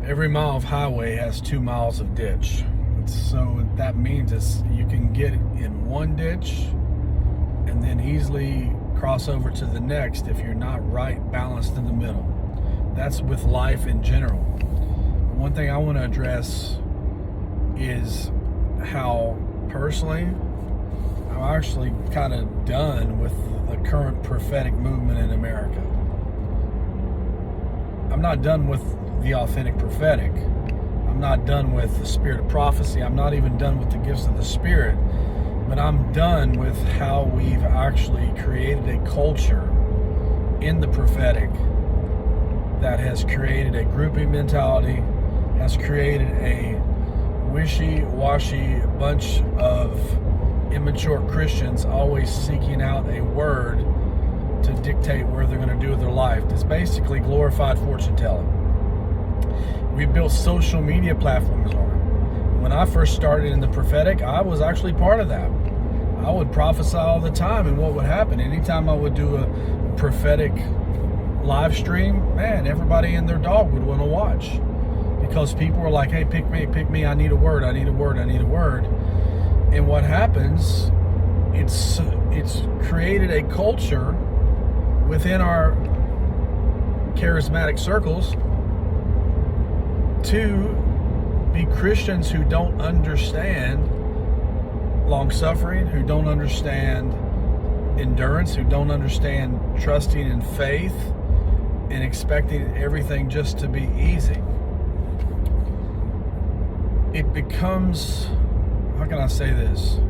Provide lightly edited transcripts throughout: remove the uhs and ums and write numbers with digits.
Every mile of highway has 2 miles of ditch. So what that means is you can get in one ditch and then easily cross over to the next if you're not right balanced in the middle. That's with life in general. One thing I want to address is how personally I'm actually kind of done with the current prophetic movement in America. I'm not done with the authentic prophetic. I'm not done with the spirit of prophecy. I'm not even done with the gifts of the Spirit. But I'm done with how we've actually created a culture in the prophetic that has created a grouping mentality, has created a wishy-washy bunch of immature Christians always seeking out a word to dictate where they're going to do with their life. It's basically glorified fortune telling. We built social media platforms on it. When I first started in the prophetic, I was actually part of that. I would prophesy all the time, and what would happen? Anytime I would do a prophetic live stream, man, everybody and their dog would want to watch. Because people were like, hey, pick me, I need a word, I need a word. And what happens, it's created a culture within our charismatic circles to be Christians who don't understand long-suffering, who don't understand endurance, who don't understand trusting in faith and expecting everything just to be easy. It becomes, how can I say this?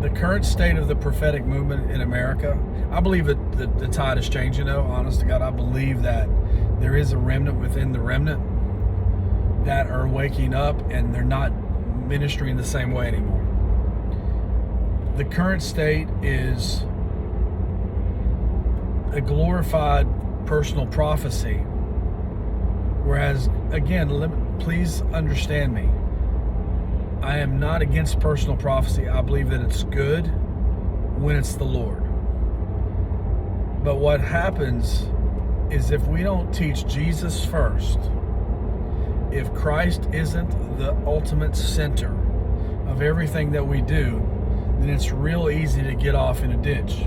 The current state of the prophetic movement in America, I believe that the tide is changing, though. Honest to God, I believe that there is a remnant within the remnant that are waking up and they're not ministering the same way anymore. The current state is a glorified personal prophecy, whereas, again, please understand me. I am not against personal prophecy. I believe that it's good when it's the Lord. But what happens is if we don't teach Jesus first, if Christ isn't the ultimate center of everything that we do, then it's real easy to get off in a ditch.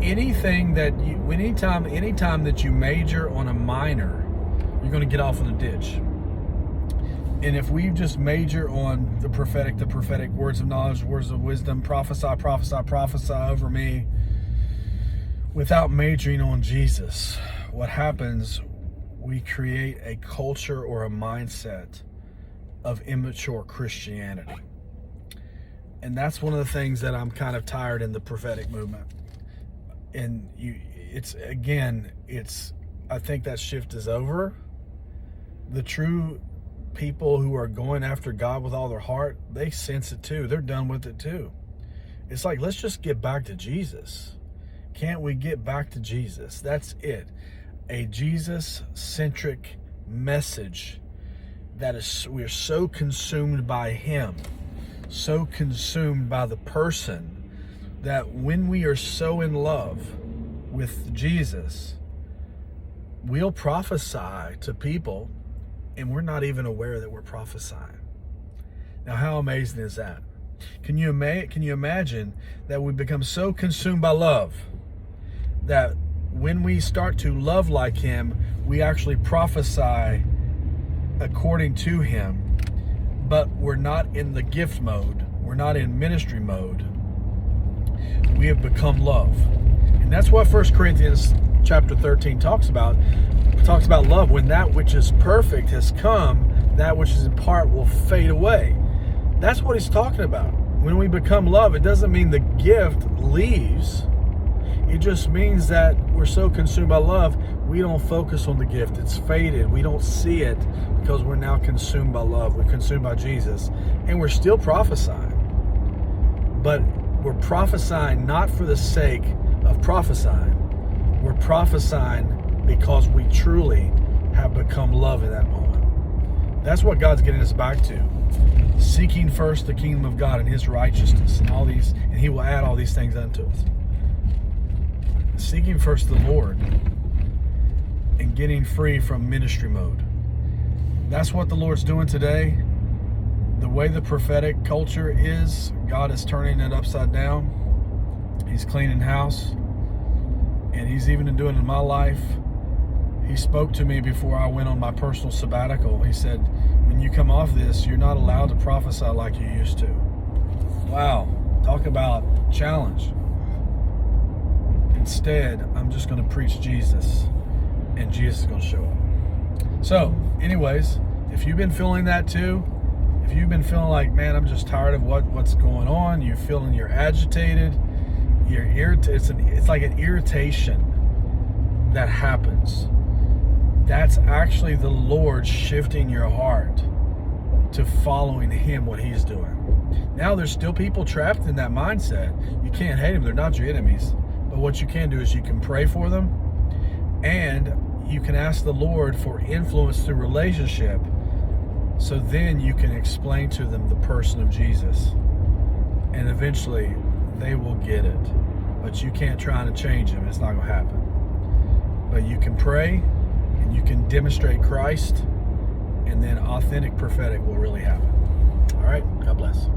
Anytime that you major on a minor, you're going to get off in a ditch. And if we just major on the prophetic words of knowledge, words of wisdom, prophesy over me, without majoring on Jesus, what happens, we create a culture or a mindset of immature Christianity. And that's one of the things that I'm kind of tired in the prophetic movement. And I think that shift is over. The true people who are going after God with all their heart, they sense it too. They're done with it too. It's like, let's just get back to Jesus. Can't we get back to Jesus? That's it. A Jesus-centric message that is, we're so consumed by Him, so consumed by the person, that when we are so in love with Jesus, we'll prophesy to people and we're not even aware that we're prophesying. Now, how amazing is that? Can you imagine that we become so consumed by love that when we start to love like Him, we actually prophesy according to Him, but we're not in the gift mode. We're not in ministry mode. We have become love. And that's what 1 Corinthians chapter 13 talks about. It talks about love. When that which is perfect has come, that which is in part will fade away. That's what he's talking about. When we become love, it doesn't mean the gift leaves. It just means that we're so consumed by love, we don't focus on the gift. It's faded. We don't see it because we're now consumed by love. We're consumed by Jesus. And we're still prophesying. But we're prophesying not for the sake of prophesying. We're prophesying because we truly have become love in that moment. That's what God's getting us back to. Seeking first the kingdom of God and His righteousness and He will add all these things unto us. Seeking first the Lord and getting free from ministry mode. That's what the Lord's doing today. The way the prophetic culture is, God is turning it upside down. He's cleaning house, and He's even doing it in my life. He spoke to me before I went on my personal sabbatical. He said, when you come off this, you're not allowed to prophesy like you used to. Wow, talk about challenge. Instead, I'm just going to preach Jesus, and Jesus is going to show up. So, anyways, if you've been feeling that too, if you've been feeling like, man, I'm just tired of what's going on, you're feeling you're agitated, it's like an irritation that happens. That's actually the Lord shifting your heart to following Him, what He's doing. Now, there's still people trapped in that mindset. You can't hate them. They're not your enemies. But what you can do is you can pray for them, and you can ask the Lord for influence through relationship, so then you can explain to them the person of Jesus. And eventually, they will get it. But you can't try to change them. It's not going to happen. But you can pray, and you can demonstrate Christ, and then authentic prophetic will really happen. All right? God bless.